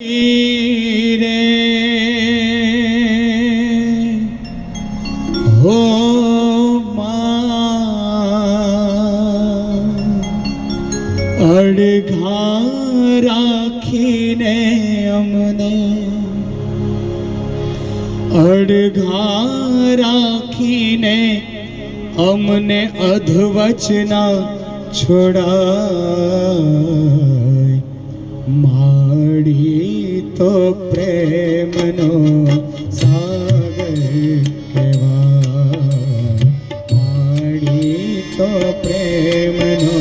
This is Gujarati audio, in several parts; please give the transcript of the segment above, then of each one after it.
રે હો માં અડઘા રાખીને અમને અડઘા રાખીને અમને અધવચના છોડાય માડી તો પ્રેમનો સાગર કહેવાય માડી તો પ્રેમનો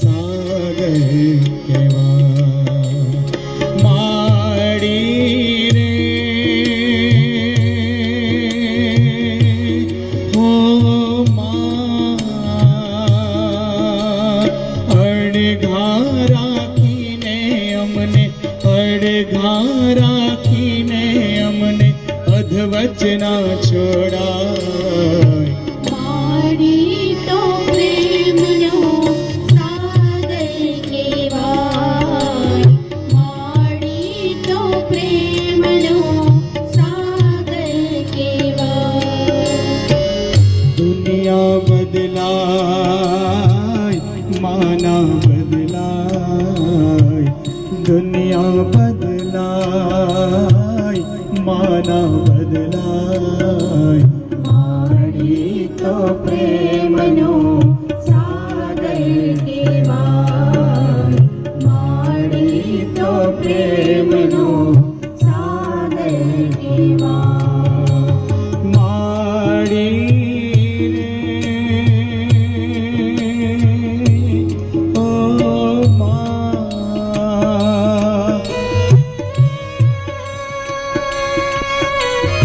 સાગર કહેવાય માડી રે હો અડઘા રાખીને અમને અધવચના છોડાય માડી તો પ્રેમનો સાગર કહેવાય માડી તો પ્રેમનો સાગર કહેવાય દુનિયા બદલાય માના બદલાય દુનિયા બદલાય માના બદલાય માડી તો પ્રેમનો